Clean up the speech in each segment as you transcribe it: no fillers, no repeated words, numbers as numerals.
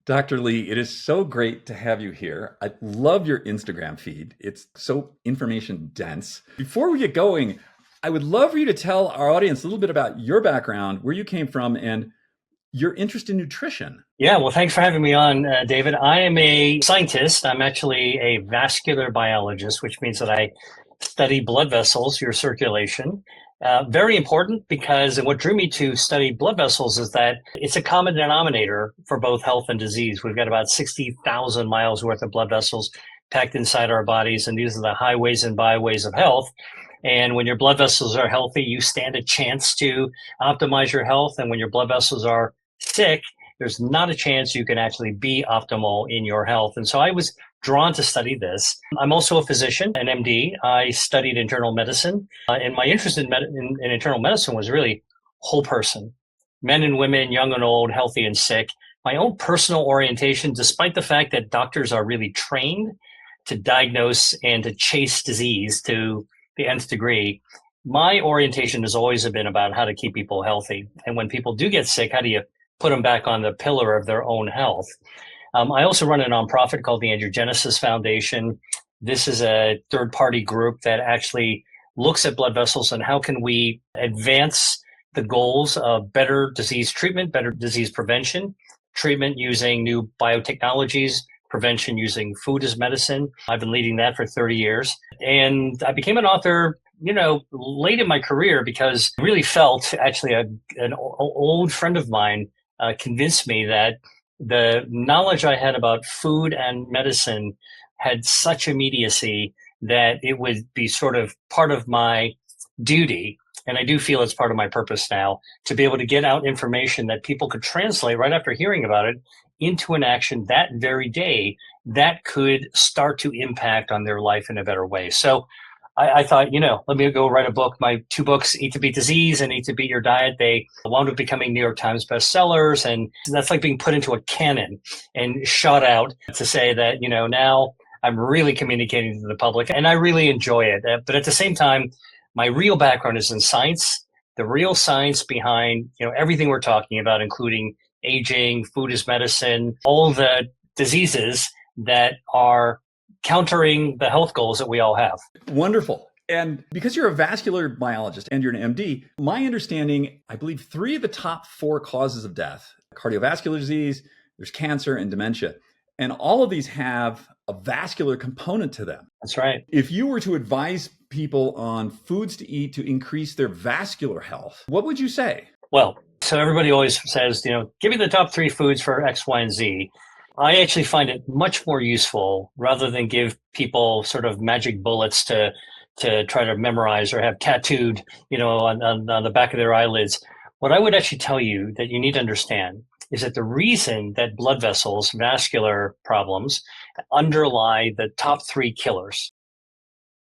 Dr. Lee, it is so great to have you here. I love your Instagram feed. It's so information dense. Before we get going, I would love for you to tell our audience a little bit about your background, where you came from, and your interest in nutrition. Yeah, well, thanks for having me on, David. I am a scientist. I'm actually a vascular biologist, which means that I study blood vessels, your circulation. Very important because, and what drew me to study blood vessels is that it's a common denominator for both health and disease. We've got about 60,000 miles worth of blood vessels packed inside our bodies, and these are the highways and byways of health. And when your blood vessels are healthy, you stand a chance to optimize your health. And when your blood vessels are sick, there's not a chance you can actually be optimal in your health. And so I was drawn to study this. I'm also a physician, an MD. I studied internal medicine, and my interest in internal medicine was really whole person, men and women, young and old, healthy and sick. My own personal orientation, despite the fact that doctors are really trained to diagnose and to chase disease to the nth degree, my orientation has always been about how to keep people healthy. And when people do get sick, how do you put them back on the pillar of their own health? I also run a nonprofit called the Angiogenesis Foundation. This is a third-party group that actually looks at blood vessels and how can we advance the goals of better disease treatment, better disease prevention, treatment using new biotechnologies, prevention using food as medicine. I've been leading that for 30 years. And I became an author late in my career because I really felt actually an old friend of mine convinced me that the knowledge I had about food and medicine had such immediacy that it would be sort of part of my duty. And I do feel it's part of my purpose now to be able to get out information that people could translate right after hearing about it into an action that very day that could start to impact on their life in a better way. So I thought, let me go write a book. My two books, Eat to Beat Disease and Eat to Beat Your Diet, they wound up becoming New York Times bestsellers. And that's like being put into a cannon and shot out to say that, now I'm really communicating to the public and I really enjoy it. But at the same time, my real background is in science, the real science behind, everything we're talking about, including aging, food as medicine, all the diseases that are countering the health goals that we all have. Wonderful. And because you're a vascular biologist and you're an MD, my understanding, I believe 3 of the top 4 causes of death, cardiovascular disease, there's cancer and dementia. And all of these have a vascular component to them. That's right. If you were to advise people on foods to eat to increase their vascular health, what would you say? Well, so everybody always says, give me the top 3 foods for X, Y, and Z. I actually find it much more useful rather than give people sort of magic bullets to try to memorize or have tattooed, on the back of their eyelids. What I would actually tell you that you need to understand is that the reason that blood vessels, vascular problems, underlie the top 3 killers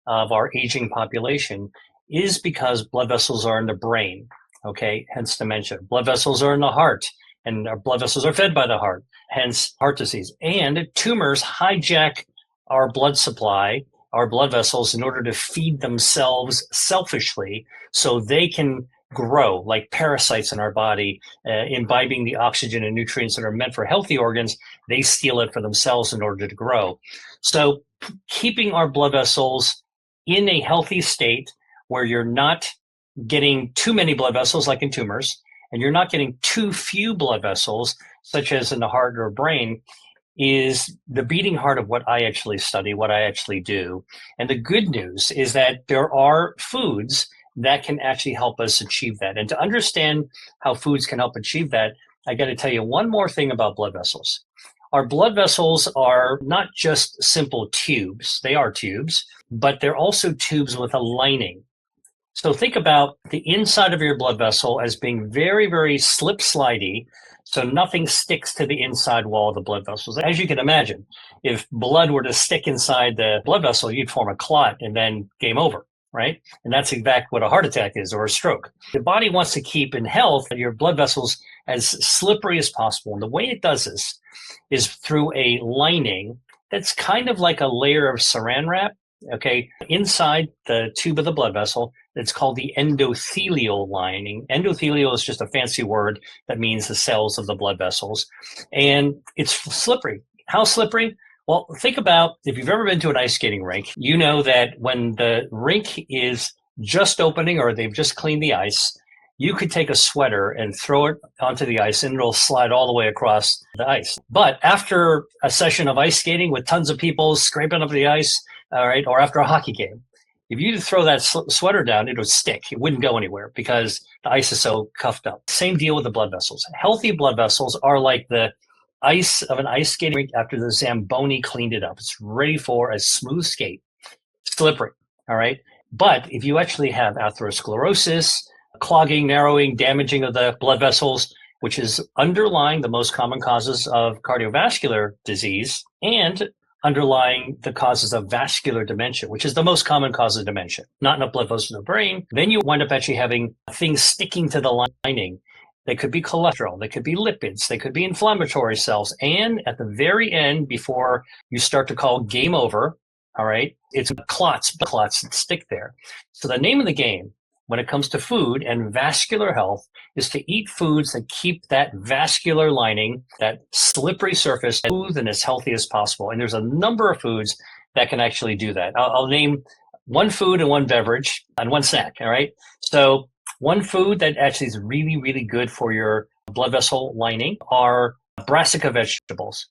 of our aging population is because blood vessels are in the brain, okay, hence dementia. Blood vessels are in the heart, and our blood vessels are fed by the heart, hence heart disease. And tumors hijack our blood supply, our blood vessels, in order to feed themselves selfishly so they can grow like parasites in our body, imbibing the oxygen and nutrients that are meant for healthy organs. They steal it for themselves in order to grow. So keeping our blood vessels in a healthy state where you're not getting too many blood vessels like in tumors, and you're not getting too few blood vessels, such as in the heart or brain, is the beating heart of what I actually study, what I actually do. And the good news is that there are foods that can actually help us achieve that. And to understand how foods can help achieve that, I got to tell you one more thing about blood vessels. Our blood vessels are not just simple tubes. They are tubes, but they're also tubes with a lining. So think about the inside of your blood vessel as being very, very slip-slidey, so nothing sticks to the inside wall of the blood vessels. As you can imagine, if blood were to stick inside the blood vessel, you'd form a clot and then game over, right? And that's exactly what a heart attack is, or a stroke. The body wants to keep in health your blood vessels as slippery as possible. And the way it does this is through a lining that's kind of like a layer of saran wrap. Okay, inside the tube of the blood vessel, It's called the endothelial lining. Endothelial is just a fancy word that means the cells of the blood vessels. And it's slippery. How slippery? Well, think about if you've ever been to an ice skating rink, you know that when the rink is just opening or they've just cleaned the ice, you could take a sweater and throw it onto the ice and it'll slide all the way across the ice. But after a session of ice skating with tons of people scraping up the ice, all right, or after a hockey game, if you throw that sweater down, it would stick. It wouldn't go anywhere because the ice is so cuffed up. Same deal with the blood vessels. Healthy blood vessels are like the ice of an ice skating rink after the Zamboni cleaned it up. It's ready for a smooth skate, slippery, all right? But if you actually have atherosclerosis, clogging, narrowing, damaging of the blood vessels, which is underlying the most common causes of cardiovascular disease and underlying the causes of vascular dementia, which is the most common cause of dementia, not enough blood vessels in the brain, then you wind up actually having things sticking to the lining. They could be cholesterol, they could be lipids, they could be inflammatory cells. And at the very end, before you start to call game over, all right, it's clots that stick there. So the name of the game when it comes to food and vascular health is to eat foods that keep that vascular lining, that slippery surface, smooth and as healthy as possible. And there's a number of foods that can actually do that. I'll name one food and one beverage and one snack, all right? So one food that actually is really, really good for your blood vessel lining are brassica vegetables,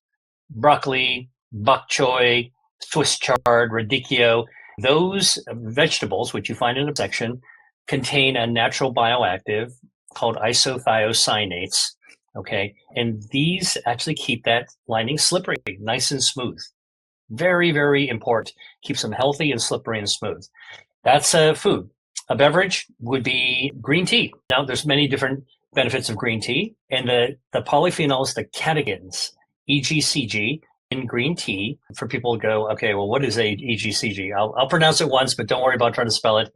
broccoli, bok choy, Swiss chard, radicchio. Those vegetables, which you find in a section, contain a natural bioactive called isothiocyanates, okay? And these actually keep that lining slippery, nice and smooth. Very, very important. Keeps them healthy and slippery and smooth. That's a food. A beverage would be green tea. Now, there's many different benefits of green tea, and the polyphenols, the catechins, EGCG, in green tea, for people to go, okay, well, what is a EGCG? I'll pronounce it once, but don't worry about trying to spell it.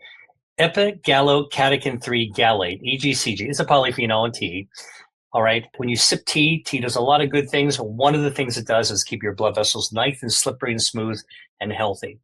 Epigallocatechin-3 gallate, EGCG. It's a polyphenol in tea. All right. When you sip tea, tea does a lot of good things. One of the things it does is keep your blood vessels nice and slippery and smooth and healthy.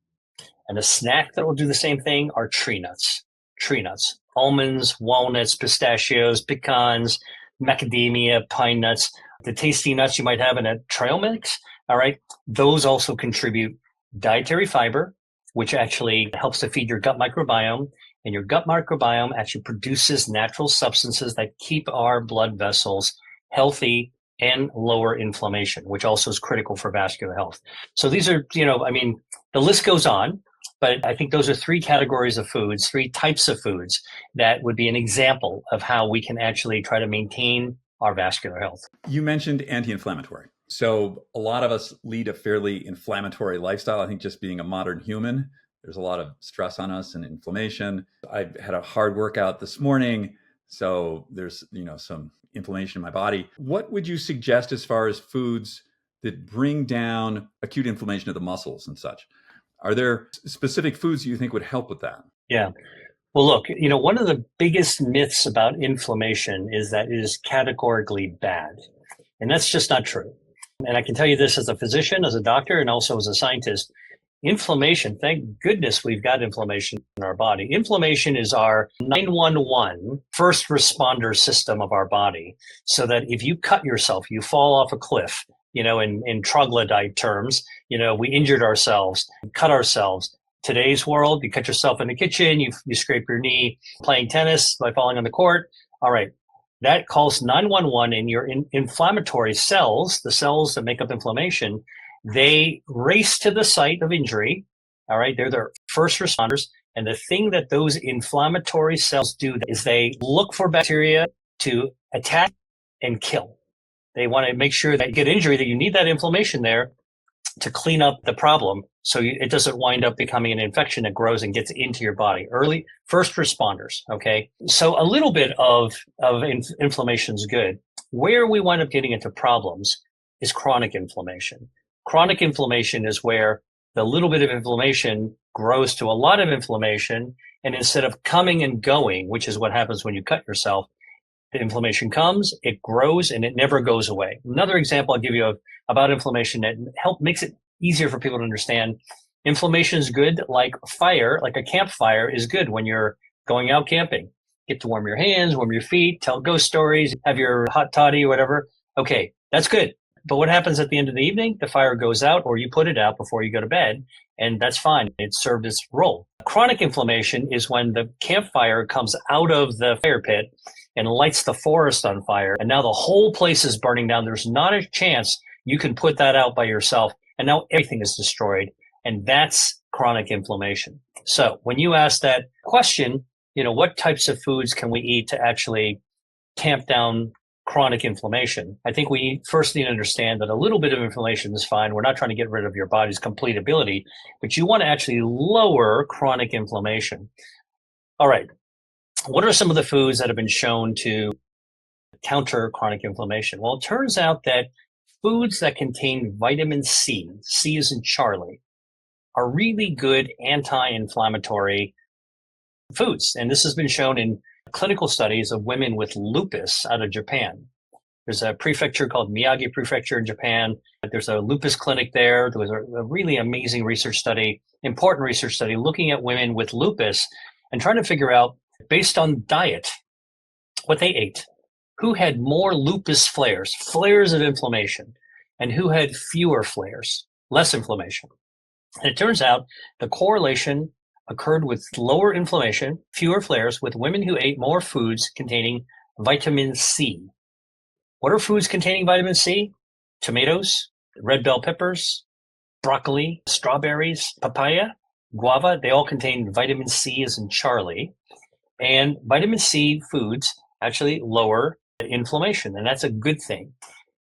And a snack that will do the same thing are tree nuts. Tree nuts, almonds, walnuts, pistachios, pecans, macadamia, pine nuts, the tasty nuts you might have in a trail mix. All right. Those also contribute dietary fiber, which actually helps to feed your gut microbiome. And your gut microbiome actually produces natural substances that keep our blood vessels healthy and lower inflammation, which also is critical for vascular health. So these are, the list goes on, but I think those are three categories of foods, three types of foods that would be an example of how we can actually try to maintain our vascular health. You mentioned anti-inflammatory. So a lot of us lead a fairly inflammatory lifestyle. I think just being a modern human, there's a lot of stress on us and inflammation. I had a hard workout this morning, so there's, some inflammation in my body. What would you suggest as far as foods that bring down acute inflammation of the muscles and such? Are there specific foods you think would help with that? Yeah. Well, look, one of the biggest myths about inflammation is that it is categorically bad. And that's just not true. And I can tell you this as a physician, as a doctor, and also as a scientist. Inflammation, thank goodness we've got inflammation in our body. Inflammation is our 911 first responder system of our body. So that if you cut yourself, you fall off a cliff, in troglodyte terms, we injured ourselves, cut ourselves. Today's world, you cut yourself in the kitchen, you scrape your knee playing tennis by falling on the court. All right. That calls 911, and your inflammatory cells, the cells that make up inflammation, they race to the site of injury. All right. They're the first responders. And the thing that those inflammatory cells do is they look for bacteria to attack and kill. They want to make sure that you get injury, that you need that inflammation there to clean up the problem so it doesn't wind up becoming an infection that grows and gets into your body. Early first responders, okay? So a little bit of inflammation is good. Where we wind up getting into problems is chronic inflammation. Chronic inflammation is where the little bit of inflammation grows to a lot of inflammation, and instead of coming and going, which is what happens when you cut yourself, the inflammation comes, it grows, and it never goes away. Another example I'll give you about inflammation that makes it easier for people to understand. Inflammation is good like fire, like a campfire is good when you're going out camping. Get to warm your hands, warm your feet, tell ghost stories, have your hot toddy or whatever. Okay, that's good. But what happens at the end of the evening? The fire goes out or you put it out before you go to bed, and that's fine. It served its role. Chronic inflammation is when the campfire comes out of the fire pit and lights the forest on fire, and now the whole place is burning down. There's not a chance you can put that out by yourself, and now everything is destroyed, and that's chronic inflammation. So when you ask that question, what types of foods can we eat to actually tamp down chronic inflammation? I think we first need to understand that a little bit of inflammation is fine. We're not trying to get rid of your body's complete ability, but you want to actually lower chronic inflammation. All right. What are some of the foods that have been shown to counter chronic inflammation? Well, it turns out that foods that contain vitamin C, C is in Charlie, are really good anti-inflammatory foods. And this has been shown in clinical studies of women with lupus out of Japan. There's a prefecture called Miyagi Prefecture in Japan. There's a lupus clinic there. There was a really amazing research study, important research study, looking at women with lupus and trying to figure out, based on diet, what they ate, who had more lupus flares of inflammation, and who had fewer flares, less inflammation. And it turns out the correlation occurred with lower inflammation, fewer flares, with women who ate more foods containing vitamin C. What are foods containing vitamin C? Tomatoes, red bell peppers, broccoli, strawberries, papaya, guava. They all contain vitamin C as in Charlie. And vitamin C foods actually lower inflammation, and that's a good thing.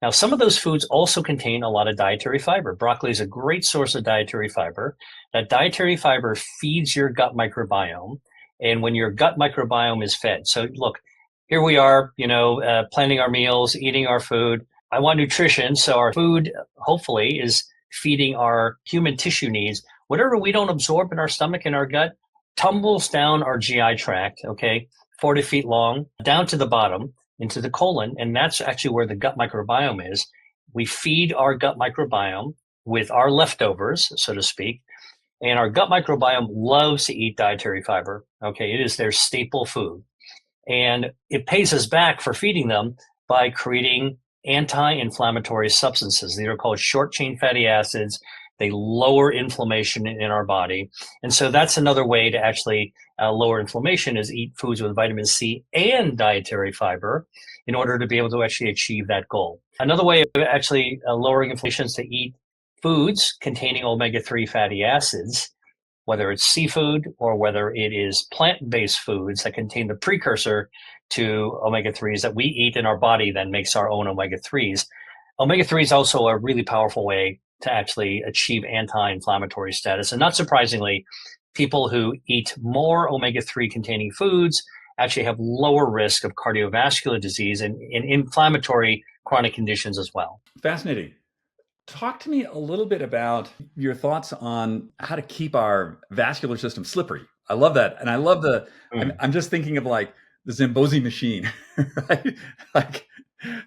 Now, some of those foods also contain a lot of dietary fiber. Broccoli is a great source of dietary fiber. That dietary fiber feeds your gut microbiome, and when your gut microbiome is fed. So look, here we are, planning our meals, eating our food. I want nutrition, so our food, hopefully, is feeding our human tissue needs. Whatever we don't absorb in our stomach and our gut tumbles down our GI tract, 40 feet long, down to the bottom, into the colon, and that's actually where the gut microbiome is. We feed our gut microbiome with our leftovers, so to speak, and our gut microbiome loves to eat dietary fiber. It is their staple food, and it pays us back for feeding them by creating anti-inflammatory substances. These are called short-chain fatty acids. They lower inflammation in our body. And so that's another way to actually lower inflammation, is eat foods with vitamin C and dietary fiber in order to be able to actually achieve that goal. Another way of actually lowering inflammation is to eat foods containing omega-3 fatty acids, whether it's seafood or whether it is plant-based foods that contain the precursor to omega-3s that we eat in our body that makes our own omega-3s. Omega-3 is also a really powerful way to actually achieve anti-inflammatory status. And not surprisingly, people who eat more omega-3 containing foods actually have lower risk of cardiovascular disease and inflammatory chronic conditions as well. Fascinating. Talk to me a little bit about your thoughts on how to keep our vascular system slippery. I love that. And I love I'm just thinking of like the Zamboni machine, right? Like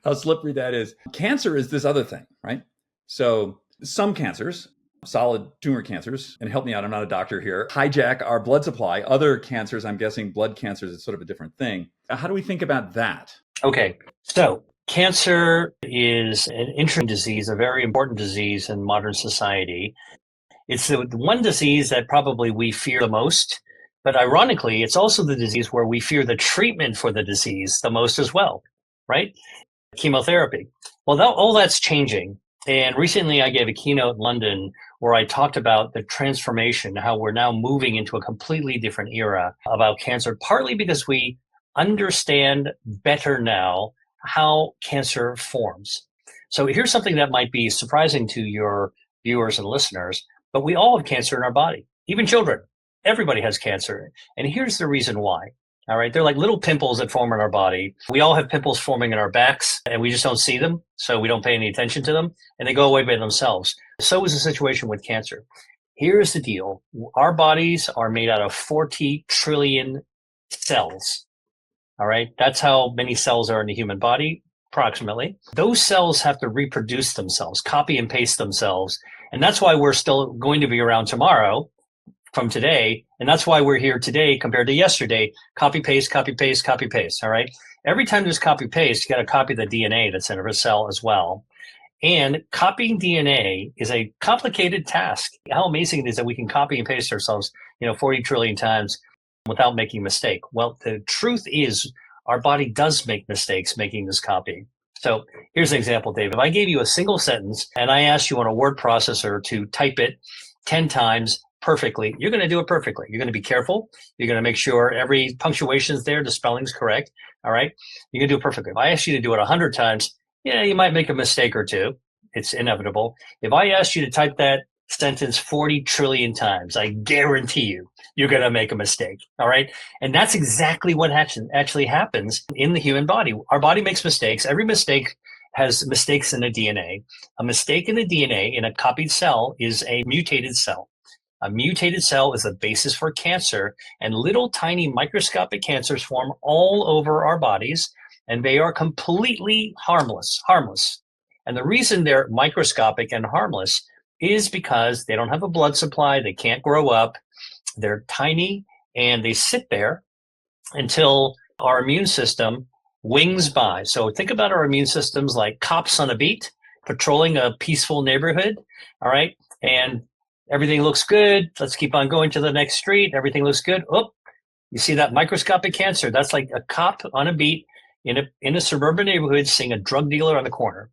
how slippery that is. Cancer is this other thing, right? So some cancers, solid tumor cancers, and help me out, I'm not a doctor here, hijack our blood supply. Other cancers, I'm guessing blood cancers is sort of a different thing. How do we think about that? Okay, so cancer is an interesting disease, a very important disease in modern society. It's the one disease that probably we fear the most, but ironically, it's also the disease where we fear the treatment for the disease the most as well, right? Chemotherapy. Well, all that's changing. And recently I gave a keynote in London where I talked about the transformation, how we're now moving into a completely different era about cancer, partly because we understand better now how cancer forms. So here's something that might be surprising to your viewers and listeners, but we all have cancer in our body, even children. Everybody has cancer. And here's the reason why. All right. They're like little pimples that form in our body. We all have pimples forming in our backs and we just don't see them. So we don't pay any attention to them and they go away by themselves. So is the situation with cancer. Here's the deal. Our bodies are made out of 40 trillion cells. All right. That's how many cells are in the human body, approximately. Those cells have to reproduce themselves, copy and paste themselves. And that's why we're still going to be around tomorrow from today. And that's why we're here today compared to yesterday. Copy, paste, copy, paste, copy, paste. All right. Every time there's copy, paste, you got to copy the DNA that's in every cell as well. And copying DNA is a complicated task. How amazing it is that we can copy and paste ourselves, 40 trillion times without making a mistake. Well, the truth is our body does make mistakes making this copy. So here's an example, Dave. If I gave you a single sentence and I asked you on a word processor to type it 10 times perfectly, you're going to do it perfectly. You're going to be careful. You're going to make sure every punctuation is there, the spelling's correct. All right. You're going to do it perfectly. If I ask you to do it 100 times, you might make a mistake or two. It's inevitable. If I asked you to type that sentence 40 trillion times, I guarantee you're going to make a mistake. All right. And that's exactly what actually happens in the human body. Our body makes mistakes. Every mistake has mistakes in the DNA. A mistake in the DNA in a copied cell is a mutated cell. A mutated cell is the basis for cancer, and little tiny microscopic cancers form all over our bodies, and they are completely harmless. And the reason they're microscopic and harmless is because they don't have a blood supply, they can't grow up, they're tiny, and they sit there until our immune system wings by. So think about our immune systems like cops on a beat, patrolling a peaceful neighborhood, all right? And everything looks good. Let's keep on going to the next street. Everything looks good. Oh, you see that microscopic cancer? That's like a cop on a beat in a suburban neighborhood seeing a drug dealer on the corner.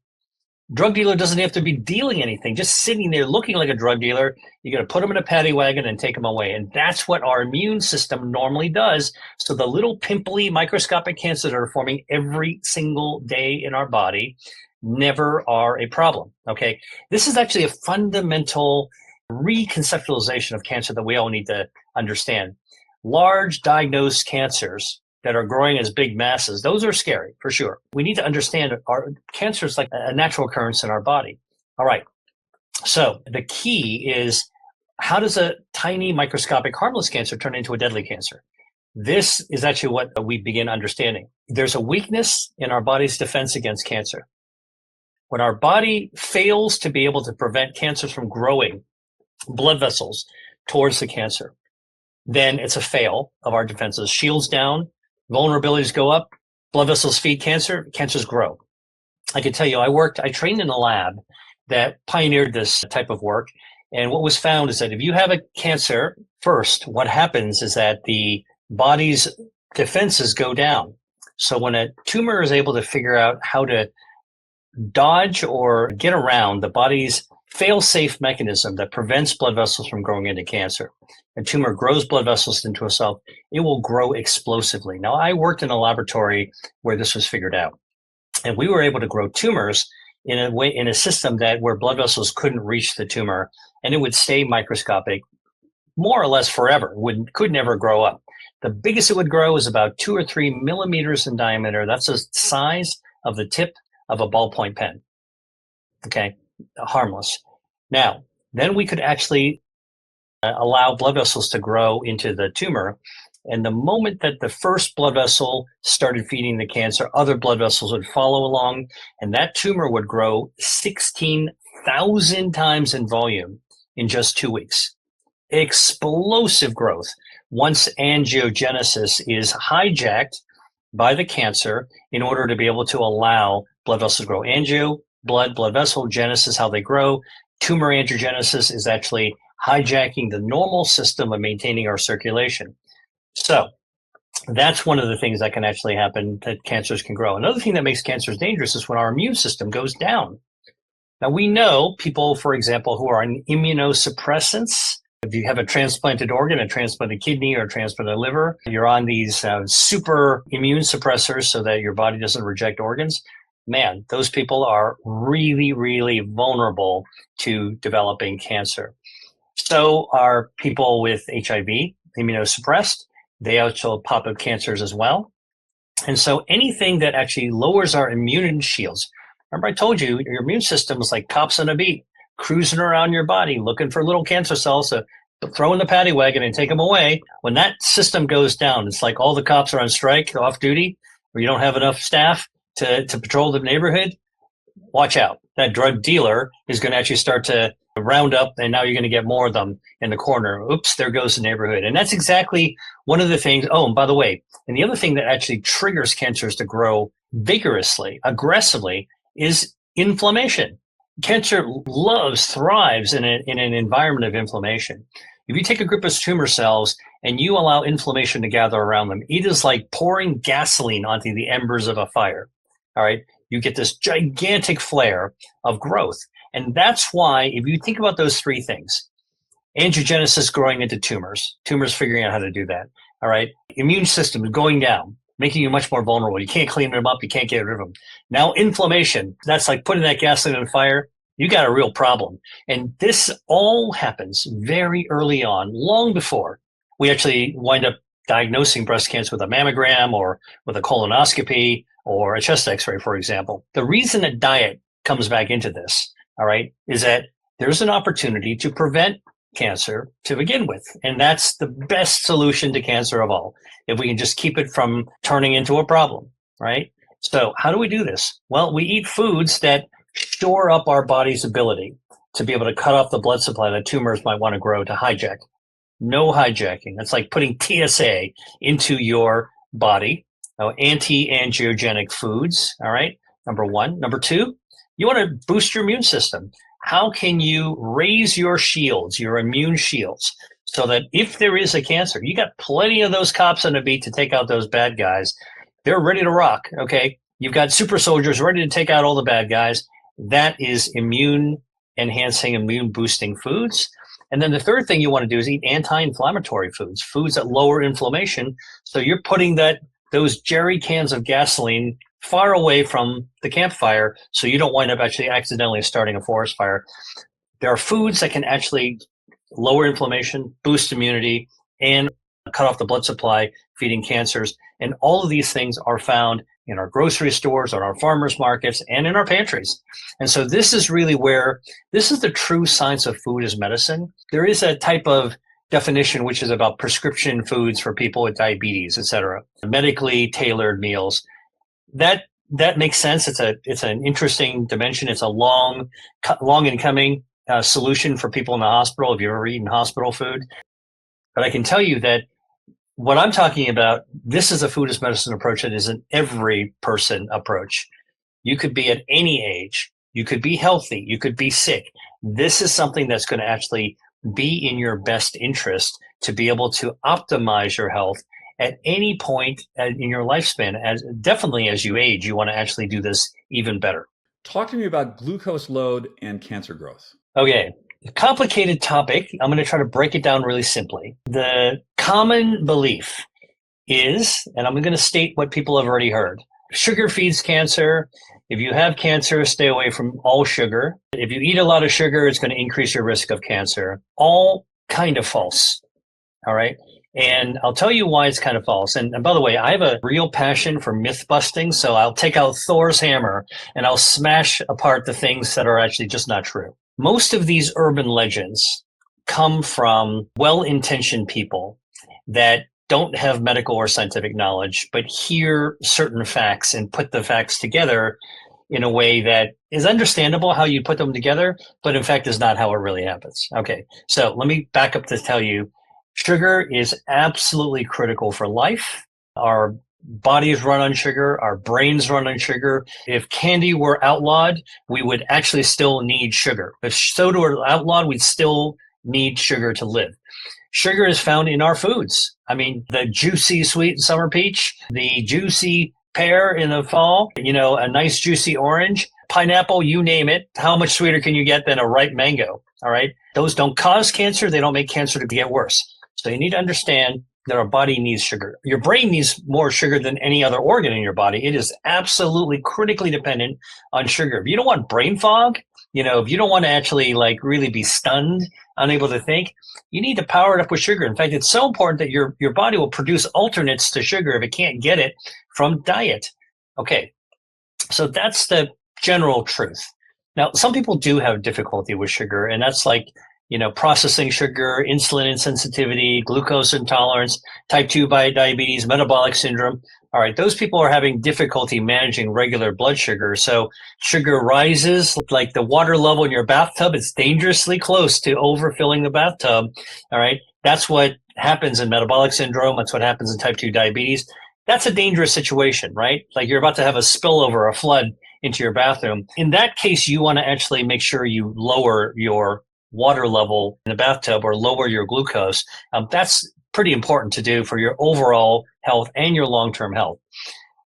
Drug dealer doesn't have to be dealing anything, just sitting there looking like a drug dealer. You're going to put him in a paddy wagon and take him away. And that's what our immune system normally does. So the little pimply microscopic cancers that are forming every single day in our body never are a problem. Okay. This is actually a fundamental reconceptualization of cancer that we all need to understand. Large diagnosed cancers that are growing as big masses, those are scary for sure. We need to understand our cancer is like a natural occurrence in our body. All right. So the key is, how does a tiny microscopic harmless cancer turn into a deadly cancer? This is actually what we begin understanding. There's a weakness in our body's defense against cancer. When our body fails to be able to prevent cancers from growing blood vessels towards the cancer, then it's a fail of our defenses. Shields down, vulnerabilities go up, blood vessels feed cancer, cancers grow. I can tell you, I trained in a lab that pioneered this type of work. And what was found is that if you have a cancer, first, what happens is that the body's defenses go down. So when a tumor is able to figure out how to dodge or get around the body's fail-safe mechanism that prevents blood vessels from growing into cancer, a tumor grows blood vessels into itself, it will grow explosively. Now, I worked in a laboratory where this was figured out, and we were able to grow tumors in a system where blood vessels couldn't reach the tumor, and it would stay microscopic more or less forever. Could never grow up. The biggest it would grow is about 2 or 3 millimeters in diameter. That's the size of the tip of a ballpoint pen. Okay, harmless. Now, then we could actually allow blood vessels to grow into the tumor. And the moment that the first blood vessel started feeding the cancer, other blood vessels would follow along, and that tumor would grow 16,000 times in volume in just 2 weeks. Explosive growth. Once angiogenesis is hijacked by the cancer in order to be able to allow blood vessels to grow. Angio, blood vessel, genesis, how they grow. Tumor angiogenesis is actually hijacking the normal system of maintaining our circulation. So that's one of the things that can actually happen, that cancers can grow. Another thing that makes cancers dangerous is when our immune system goes down. Now, we know people, for example, who are on immunosuppressants. If you have a transplanted organ, a transplanted kidney or a transplanted liver, you're on these super immune suppressors so that your body doesn't reject organs. Man, those people are really, really vulnerable to developing cancer. So are people with HIV, immunosuppressed. They also pop up cancers as well. And so anything that actually lowers our immune shields. Remember, I told you, your immune system is like cops on a beat, cruising around your body, looking for little cancer cells to throw in the paddy wagon and take them away. When that system goes down, it's like all the cops are on strike, off duty, or you don't have enough staff to patrol the neighborhood. Watch out. That drug dealer is going to actually start to round up, and now you're going to get more of them in the corner. Oops, there goes the neighborhood. And that's exactly one of the things. Oh, and by the way, and the other thing that actually triggers cancers to grow vigorously, aggressively, is inflammation. Cancer thrives in an environment of inflammation. If you take a group of tumor cells and you allow inflammation to gather around them, it is like pouring gasoline onto the embers of a fire. All right. You get this gigantic flare of growth. And that's why, if you think about those three things, angiogenesis growing into tumors figuring out how to do that. All right. Immune system going down, making you much more vulnerable. You can't clean them up. You can't get rid of them. Now, inflammation, that's like putting that gasoline on fire. You got a real problem. And this all happens very early on, long before we actually wind up diagnosing breast cancer with a mammogram or with a colonoscopy or a chest x-ray, for example. The reason that diet comes back into this, all right, is that there's an opportunity to prevent cancer to begin with. And that's the best solution to cancer of all, if we can just keep it from turning into a problem, right? So how do we do this? Well, we eat foods that shore up our body's ability to be able to cut off the blood supply that tumors might want to grow to hijack. No hijacking. That's like putting TSA into your body. Anti-angiogenic foods, all right? Number one. Number two, you want to boost your immune system. How can you raise your shields, your immune shields, so that if there is a cancer, you got plenty of those cops on the beat to take out those bad guys. They're ready to rock, okay? You've got super soldiers ready to take out all the bad guys. That is immune enhancing, immune boosting foods. And then the third thing you want to do is eat anti-inflammatory foods, foods that lower inflammation. So you're putting those jerry cans of gasoline far away from the campfire so you don't wind up actually accidentally starting a forest fire. There are foods that can actually lower inflammation, boost immunity, and cut off the blood supply, feeding cancers. And all of these things are found in our grocery stores, on our farmers markets, and in our pantries. And so this is really this is the true science of food as medicine. There is a type of definition which is about prescription foods for people with diabetes, et cetera, medically tailored meals. That makes sense. It's an interesting dimension. It's a long in coming solution for people in the hospital if you've ever eaten hospital food. But I can tell you that what I'm talking about, this is a food as medicine approach that is an every person approach. You could be at any age. You could be healthy. You could be sick. This is something that's going to actually be in your best interest to be able to optimize your health at any point in your lifespan. Definitely as you age, you want to actually do this even better. Talk to me about glucose load and cancer growth. Okay. Complicated topic. I'm going to try to break it down really simply. The common belief is, and I'm going to state what people have already heard, sugar feeds cancer. If you have cancer, stay away from all sugar. If you eat a lot of sugar, it's going to increase your risk of cancer. All kind of false. All right. And I'll tell you why it's kind of false. And by the way, I have a real passion for myth busting. So I'll take out Thor's hammer and I'll smash apart the things that are actually just not true. Most of these urban legends come from well-intentioned people that don't have medical or scientific knowledge, but hear certain facts and put the facts together in a way that is understandable how you put them together, but in fact is not how it really happens. Okay, so let me back up to tell you, sugar is absolutely critical for life. Our bodies run on sugar, our brains run on sugar. If candy were outlawed, we would actually still need sugar. If soda were outlawed, we'd still need sugar to live. Sugar is found in our foods. I mean, the juicy sweet summer peach, the juicy pear in the fall, a nice juicy orange, pineapple, you name it. How much sweeter can you get than a ripe mango? All right. Those don't cause cancer. They don't make cancer to get worse. So you need to understand that our body needs sugar. Your brain needs more sugar than any other organ in your body. It is absolutely critically dependent on sugar. If you don't want brain fog, if you don't want to actually really be stunned, unable to think, you need to power it up with sugar. In fact, it's so important that your body will produce alternates to sugar if it can't get it from diet. Okay, so that's the general truth. Now, some people do have difficulty with sugar, and that's processing sugar, insulin insensitivity, glucose intolerance, type 2 diabetes, metabolic syndrome. All right, those people are having difficulty managing regular blood sugar. So sugar rises like the water level in your bathtub. It's dangerously close to overfilling the bathtub. All right, that's what happens in metabolic syndrome. That's what happens in type 2 diabetes. That's a dangerous situation, right? Like you're about to have a spillover, a flood into your bathroom. In that case, you want to actually make sure you lower your water level in the bathtub or lower your glucose. That's pretty important to do for your overall health and your long-term health.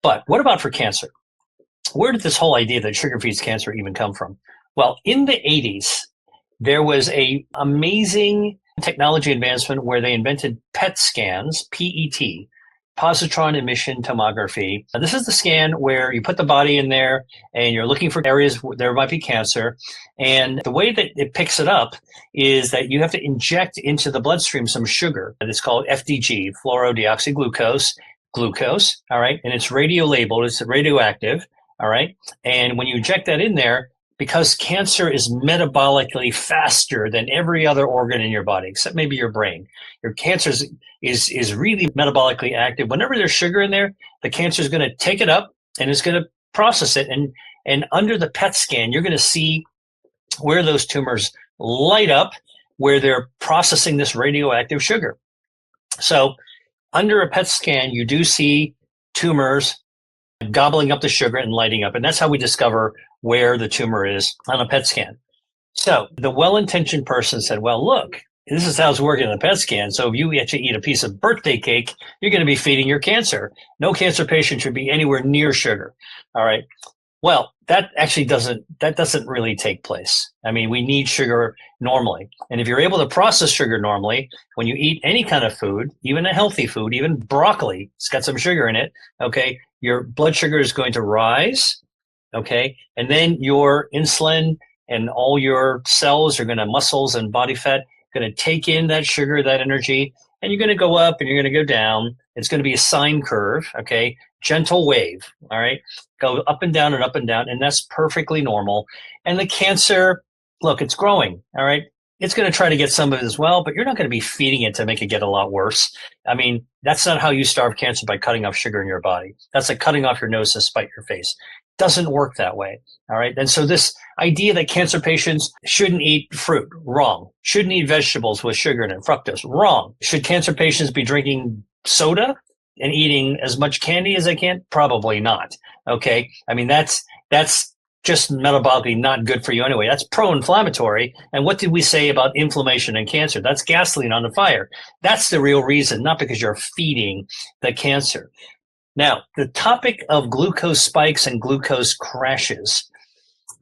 But what about for cancer? Where did this whole idea that sugar feeds cancer even come from? Well, in the 80s, there was a amazing technology advancement where they invented PET scans, PET, positron emission tomography. Now, this is the scan where you put the body in there and you're looking for areas where there might be cancer. And the way that it picks it up is that you have to inject into the bloodstream some sugar. It's called FDG, fluorodeoxyglucose, glucose, all right? And it's radio labeled, it's radioactive, all right? And when you inject that in there, because cancer is metabolically faster than every other organ in your body, except maybe your brain. Your cancer is really metabolically active. Whenever there's sugar in there, the cancer is going to take it up and it's going to process it. And under the PET scan, you're going to see where those tumors light up, where they're processing this radioactive sugar. So under a PET scan, you do see tumors gobbling up the sugar and lighting up. And that's how we discover where the tumor is on a PET scan. So the well-intentioned person said, well, look, this is how it's working on a PET scan. So if you actually eat a piece of birthday cake, you're going to be feeding your cancer. No cancer patient should be anywhere near sugar. All right. Well, that actually doesn't really take place. I mean, we need sugar normally. And if you're able to process sugar normally, when you eat any kind of food, even a healthy food, even broccoli, it's got some sugar in it, okay, your blood sugar is going to rise, okay, and then your insulin and all your cells are going to, muscles and body fat, going to take in that sugar, that energy, and you're going to go up and you're going to go down. It's going to be a sine curve, okay, gentle wave, all right, go up and down, and that's perfectly normal. And the cancer, look, it's growing, all right. It's going to try to get some of it as well, but you're not going to be feeding it to make it get a lot worse. I mean, that's not how you starve cancer, by cutting off sugar in your body. That's like cutting off your nose to spite your face. Doesn't work that way, all right? And so this idea that cancer patients shouldn't eat fruit, wrong. Shouldn't eat vegetables with sugar in it, fructose, wrong. Should cancer patients be drinking soda and eating as much candy as they can? Probably not, okay? I mean, that's just metabolically not good for you anyway. That's pro-inflammatory. And what did we say about inflammation and cancer? That's gasoline on the fire. That's the real reason, not because you're feeding the cancer. Now, the topic of glucose spikes and glucose crashes,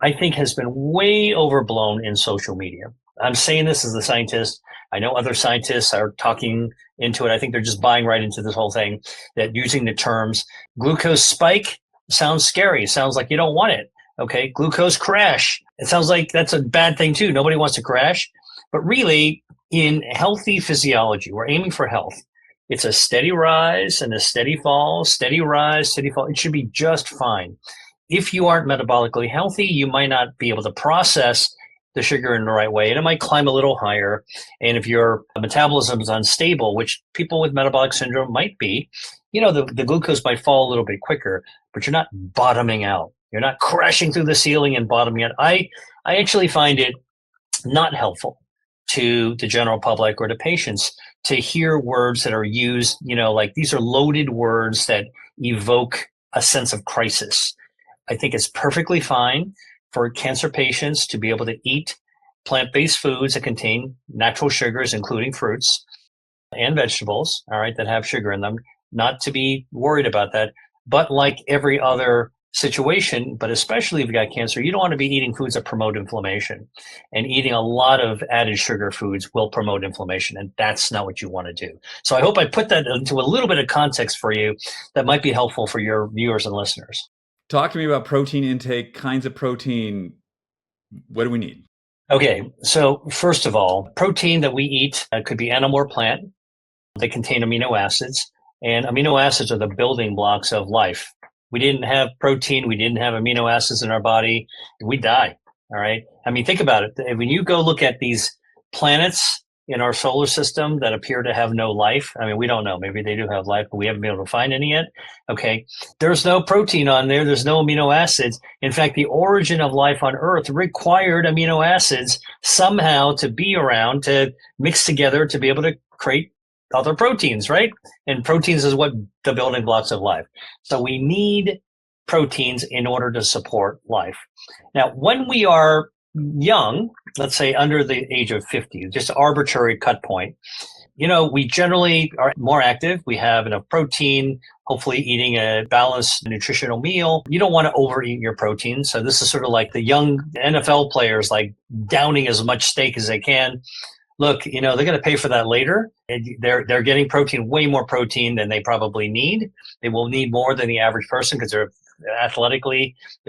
I think, has been way overblown in social media. I'm saying this as a scientist. I know other scientists are talking into it. I think they're just buying right into this whole thing, that using the terms glucose spike sounds scary. It sounds like you don't want it. Okay, glucose crash. It sounds like that's a bad thing too. Nobody wants to crash. But really, in healthy physiology, we're aiming for health. It's a steady rise and a steady fall, steady rise, steady fall. It should be just fine. If you aren't metabolically healthy, you might not be able to process the sugar in the right way, and it might climb a little higher. And if your metabolism is unstable, which people with metabolic syndrome might be, the glucose might fall a little bit quicker, but you're not bottoming out. You're not crashing through the ceiling and bottoming out. I actually find it not helpful to the general public or to patients to hear words that are used, like these are loaded words that evoke a sense of crisis. I think it's perfectly fine for cancer patients to be able to eat plant-based foods that contain natural sugars, including fruits and vegetables, all right, that have sugar in them, not to be worried about that. But like every other situation, but especially if you've got cancer, you don't want to be eating foods that promote inflammation. And eating a lot of added sugar foods will promote inflammation, and that's not what you want to do. So I hope I put that into a little bit of context for you that might be helpful for your viewers and listeners. Talk to me about protein intake, kinds of protein. What do we need? Okay, so first of all, protein that we eat could be animal or plant. They contain amino acids, and amino acids are the building blocks of life. We didn't have protein, we didn't have amino acids in our body, we'd die, all right? I mean, think about it. When you go look at these planets in our solar system that appear to have no life. I mean, we don't know. Maybe they do have life, but we haven't been able to find any yet. Okay. There's no protein on there. There's no amino acids. In fact, the origin of life on Earth required amino acids somehow to be around to mix together to be able to create other proteins, right? And proteins is what the building blocks of life. So we need proteins in order to support life. Now, when we are young, let's say under the age of 50, just arbitrary cut point, we generally are more active. We have enough protein, hopefully eating a balanced nutritional meal. You don't want to overeat your protein. So this is sort of like the young NFL players, like downing as much steak as they can. Look, they're going to pay for that later. They're getting protein, way more protein than they probably need. They will need more than the average person because they're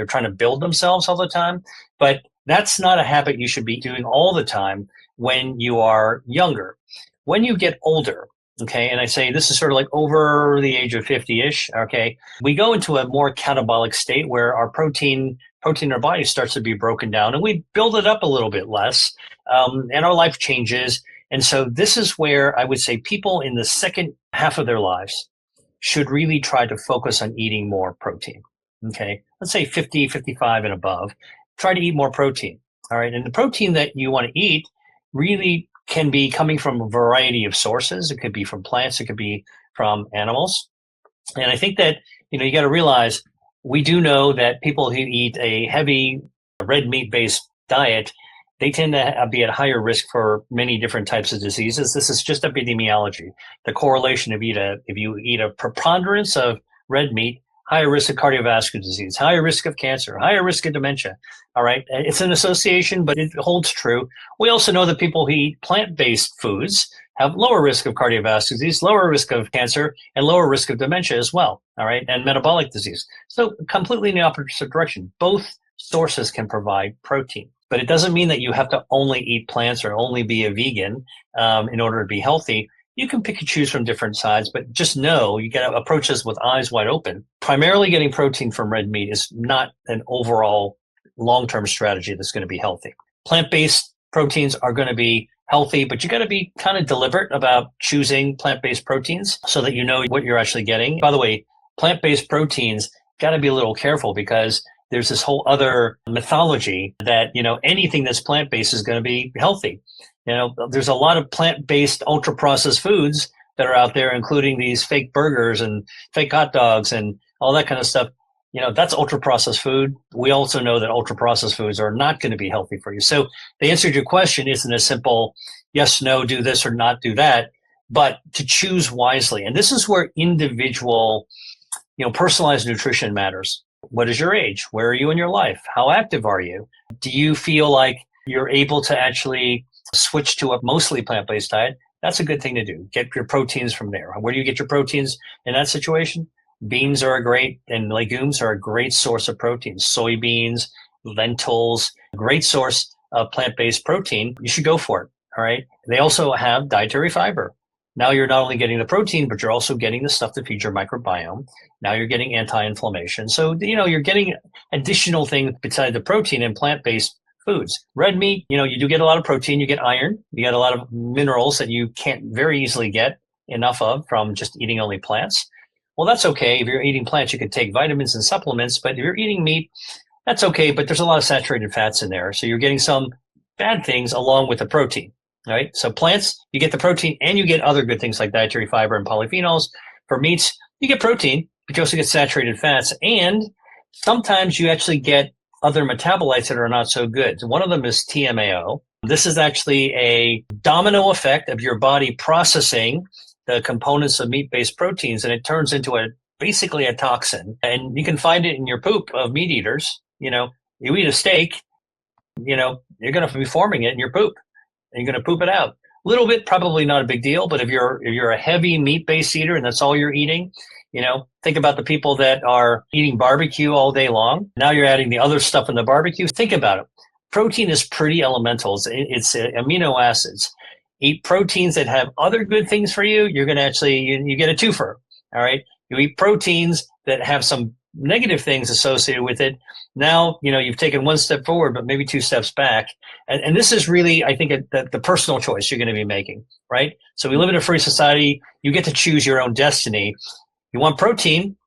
trying to build themselves all the time. But that's not a habit you should be doing all the time when you are younger. When you get older, okay, and I say this is sort of like over the age of 50-ish, okay, we go into a more catabolic state where our protein in our body starts to be broken down and we build it up a little bit less, and our life changes. And so this is where I would say people in the second half of their lives should really try to focus on eating more protein, okay? Let's say 50, 55 and above. Try to eat more protein, all right? And the protein that you want to eat really can be coming from a variety of sources. It could be from plants. It could be from animals. And I think that, you got to realize we do know that people who eat a heavy red meat-based diet, they tend to be at higher risk for many different types of diseases. This is just epidemiology. The correlation of if you eat a preponderance of red meat, higher risk of cardiovascular disease, higher risk of cancer, higher risk of dementia. All right. It's an association, but it holds true. We also know that people who eat plant-based foods have lower risk of cardiovascular disease, lower risk of cancer, and lower risk of dementia as well. All right. And metabolic disease. So completely in the opposite direction. Both sources can provide protein, but it doesn't mean that you have to only eat plants or only be a vegan in order to be healthy. You can pick and choose from different sides, but just know you got to approach this with eyes wide open. Primarily getting protein from red meat is not an overall long-term strategy that's going to be healthy. Plant-based proteins are going to be healthy, but you got to be kind of deliberate about choosing plant-based proteins so that you know what you're actually getting. By the way, plant-based proteins got to be a little careful because there's this whole other mythology that, anything that's plant-based is going to be healthy. There's a lot of plant-based ultra-processed foods that are out there, including these fake burgers and fake hot dogs and all that kind of stuff. That's ultra-processed food. We also know that ultra-processed foods are not going to be healthy for you. So the answer to your question isn't a simple yes, no, do this or not do that, but to choose wisely. And this is where individual, personalized nutrition matters. What is your age? Where are you in your life? How active are you? Do you feel like you're able to actually switch to a mostly plant-based diet? That's a good thing to do. Get your proteins from there. Where do you get your proteins in that situation? Beans and legumes are a great source of protein. Soybeans, lentils, great source of plant-based protein. You should go for it. All right. They also have dietary fiber. Now you're not only getting the protein, but you're also getting the stuff that feeds your microbiome. Now you're getting anti-inflammation. So, you're getting additional things besides the protein in plant-based foods. Red meat, you do get a lot of protein. You get iron. You get a lot of minerals that you can't very easily get enough of from just eating only plants. Well, that's okay. If you're eating plants, you can take vitamins and supplements. But if you're eating meat, that's okay. But there's a lot of saturated fats in there. So you're getting some bad things along with the protein. Right? So plants, you get the protein and you get other good things like dietary fiber and polyphenols. For meats, you get protein, but you also get saturated fats. And sometimes you actually get other metabolites that are not so good. One of them is TMAO. This is actually a domino effect of your body processing the components of meat-based proteins, and it turns into basically a toxin. And you can find it in your poop of meat eaters. You eat a steak, you're going to be forming it in your poop. And you're going to poop it out. A little bit, probably not a big deal, but if you're a heavy meat-based eater and that's all you're eating, think about the people that are eating barbecue all day long. Now you're adding the other stuff in the barbecue. Think about it. Protein is pretty elemental. It's amino acids. Eat proteins that have other good things for you. You're going to you get a twofer. All right. You eat proteins that have some negative things associated with it. Now, you've taken one step forward, but maybe two steps back. And this is really, I think, the personal choice you're going to be making, right? So we live in a free society. You get to choose your own destiny. You want protein,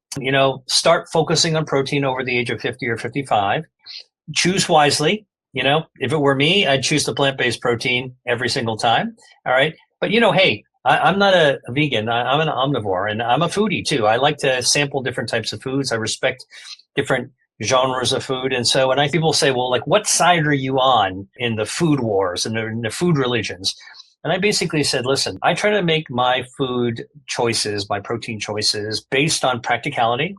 start focusing on protein over the age of 50 or 55. Choose wisely. If it were me, I'd choose the plant-based protein every single time. All right. But, hey, I'm not a vegan. I'm an omnivore, and I'm a foodie too. I like to sample different types of foods. I respect different genres of food. And so when people say, well, like, what side are you on in the food wars and in the food religions? And I basically said, listen, I try to make my food choices, my protein choices, based on practicality,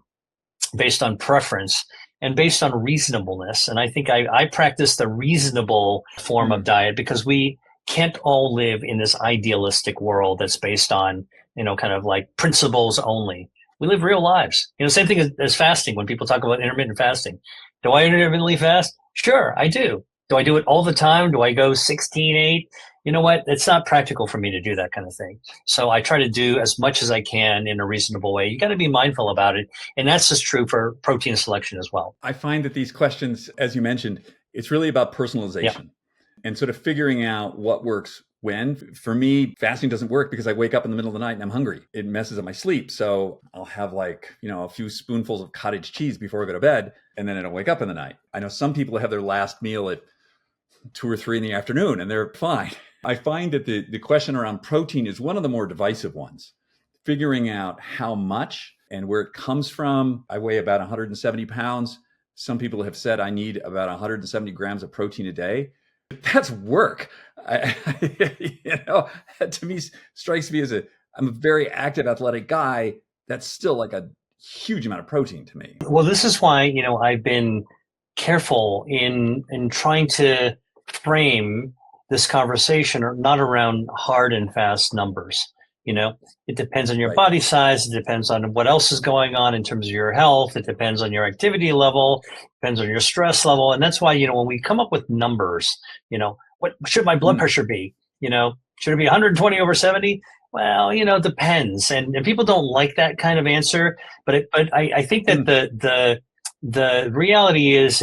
based on preference, and based on reasonableness. And I think I practice the reasonable form of diet, because we can't all live in this idealistic world that's based on, kind of like principles only. We live real lives. Same thing as fasting. When people talk about intermittent fasting, do I intermittently fast? Sure, I do. Do I do it all the time? Do I go 16-8? You know what? It's not practical for me to do that kind of thing. So I try to do as much as I can in a reasonable way. You got to be mindful about it. And that's just true for protein selection as well. I find that these questions, as you mentioned, it's really about personalization and sort of figuring out what works when. For me, fasting doesn't work because I wake up in the middle of the night and I'm hungry. It messes up my sleep. So I'll have a few spoonfuls of cottage cheese before I go to bed, and then I don't wake up in the night. I know some people have their last meal at 2 or 3 in the afternoon and they're fine. I find that the question around protein is one of the more divisive ones. Figuring out how much and where it comes from. I weigh about 170 pounds. Some people have said I need about 170 grams of protein a day. That's work. To me, strikes me as I'm a very active, athletic guy. That's still like a huge amount of protein to me. Well, this is why, I've been careful in trying to frame this conversation not around hard and fast numbers. It depends on your body size. It depends on what else is going on in terms of your health. It depends on your activity level, depends on your stress level. And that's why, when we come up with numbers, what should my blood pressure be? Should it be 120/70? Well, it depends. And people don't like that kind of answer. But I think that the reality is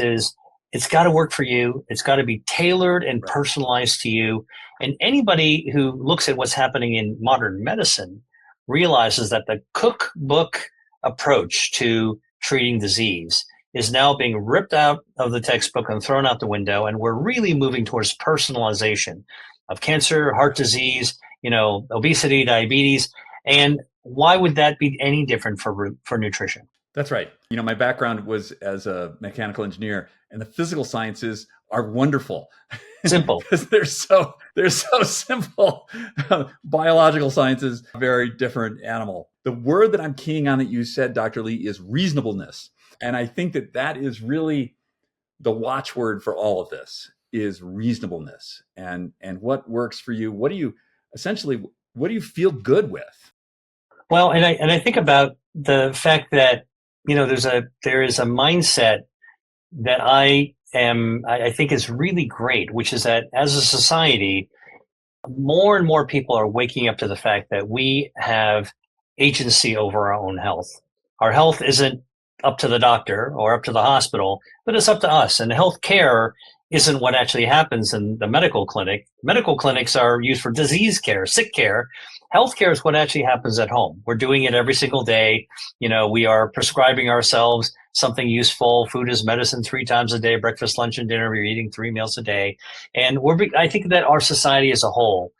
it's got to work for you. It's got to be tailored and personalized to you. And anybody who looks at what's happening in modern medicine realizes that the cookbook approach to treating disease is now being ripped out of the textbook and thrown out the window. And we're really moving towards personalization of cancer, heart disease, obesity, diabetes. And why would that be any different for nutrition? That's right. My background was as a mechanical engineer, and the physical sciences are wonderful. Simple. Because they're so simple. Biological sciences, very different animal. The word that I'm keying on that you said, Dr. Lee, is reasonableness. And I think that is really the watchword for all of this, is reasonableness and what works for you. What do you feel good with? Well, and I think about the fact that, there is a mindset that I think is really great, which is that as a society, more and more people are waking up to the fact that we have agency over our own health. Our health isn't up to the doctor or up to the hospital, but it's up to us. And health care isn't what actually happens in the medical clinic. Medical clinics are used for disease care, sick care. Healthcare is what actually happens at home. We're doing it every single day. We are prescribing ourselves something useful. Food is medicine 3 times a day, breakfast, lunch, and dinner. We're eating 3 meals a day. And I think that our society as a whole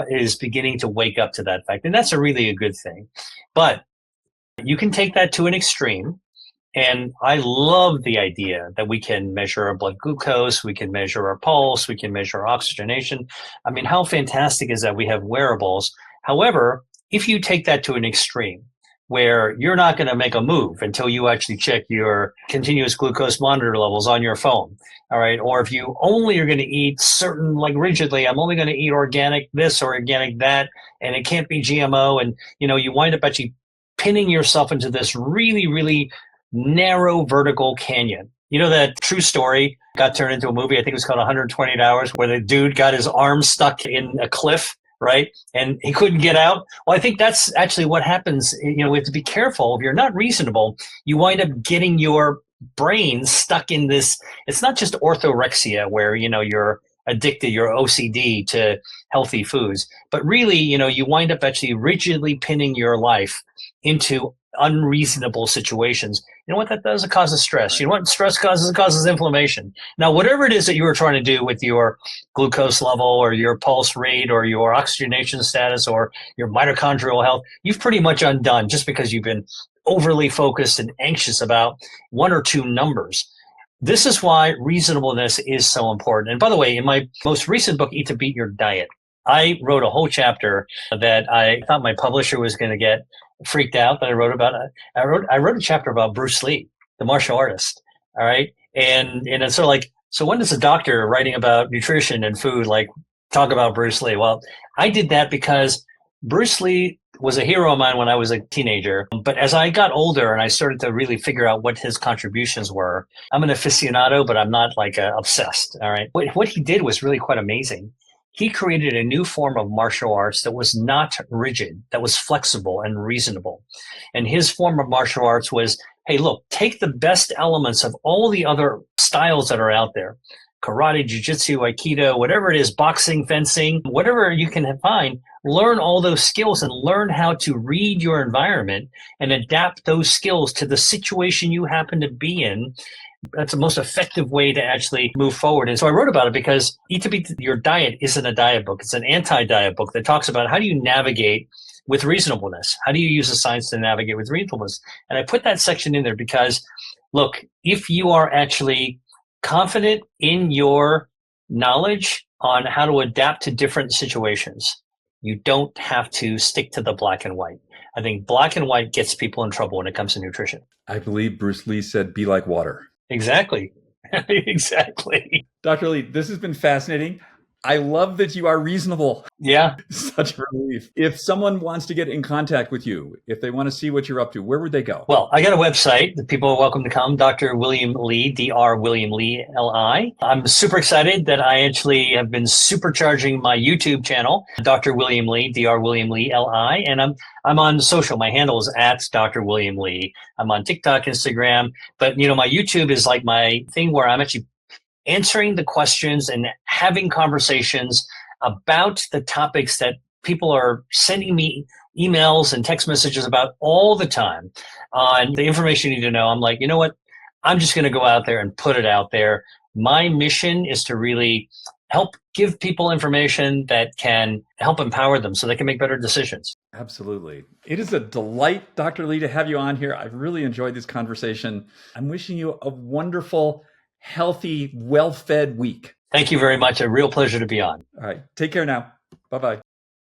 is beginning to wake up to that fact. And that's really a good thing. But you can take that to an extreme. And I love the idea that we can measure our blood glucose, we can measure our pulse, we can measure our oxygenation. I mean, how fantastic is that we have wearables? However, if you take that to an extreme where you're not going to make a move until you actually check your continuous glucose monitor levels on your phone, all right? Or if you only are going to eat certain, like rigidly, I'm only going to eat organic this or organic that, and it can't be GMO, and you wind up actually pinning yourself into this really, really narrow vertical canyon. That true story got turned into a movie. I think it was called 128 Hours, where the dude got his arm stuck in a cliff right? And he couldn't get out. Well, I think that's actually what happens. We have to be careful. If you're not reasonable, you wind up getting your brain stuck in this. It's not just orthorexia where, you're addicted, you're OCD to healthy foods, but really, you wind up actually rigidly pinning your life into unreasonable situations. You know what that does? It causes stress. You know what stress causes? It causes inflammation. Now, whatever it is that you were trying to do with your glucose level or your pulse rate or your oxygenation status or your mitochondrial health, you've pretty much undone just because you've been overly focused and anxious about one or two numbers. This is why reasonableness is so important. And by the way, in my most recent book, Eat to Beat Your Diet, I wrote a whole chapter that I thought my publisher was going to get freaked out that I wrote about. I wrote a chapter about Bruce Lee, the martial artist. All right. And it's sort of like, so when does a doctor writing about nutrition and food talk about Bruce Lee? Well, I did that because Bruce Lee was a hero of mine when I was a teenager. But as I got older and I started to really figure out what his contributions were, I'm an aficionado, but I'm not obsessed. All right. What he did was really quite amazing. He created a new form of martial arts that was not rigid, that was flexible and reasonable. And his form of martial arts was, hey, look, take the best elements of all the other styles that are out there. Karate, jiu-jitsu, aikido, whatever it is, boxing, fencing, whatever you can find, learn all those skills and learn how to read your environment and adapt those skills to the situation you happen to be in. That's the most effective way to actually move forward. And so I wrote about it because Eat to Beat Your Diet isn't a diet book. It's an anti-diet book that talks about how do you navigate with reasonableness? How do you use the science to navigate with reasonableness? And I put that section in there because, look, if you are actually confident in your knowledge on how to adapt to different situations, you don't have to stick to the black and white. I think black and white gets people in trouble when it comes to nutrition. I believe Bruce Lee said, be like water. Exactly. Exactly. Dr. Lee, this has been fascinating. I love that you are reasonable. Yeah. Such a relief. If someone wants to get in contact with you, if they want to see what you're up to, where would they go? Well, I got a website that people are welcome to come, Dr. William Lee, Dr. William Lee, Li. I'm super excited that I actually have been supercharging my YouTube channel, Dr. William Lee, Dr. William Lee, Li. And I'm on social. My handle is at Dr. William Lee. I'm on TikTok, Instagram. But, my YouTube is like my thing where I'm actually answering the questions and having conversations about the topics that people are sending me emails and text messages about all the time on the information you need to know. I'm like, you know what? I'm just going to go out there and put it out there. My mission is to really help give people information that can help empower them so they can make better decisions. Absolutely. It is a delight, Dr. Lee, to have you on here. I've really enjoyed this conversation. I'm wishing you a wonderful, healthy, well-fed week. Thank you very much. A real pleasure to be on. All right. Take care now. Bye-bye.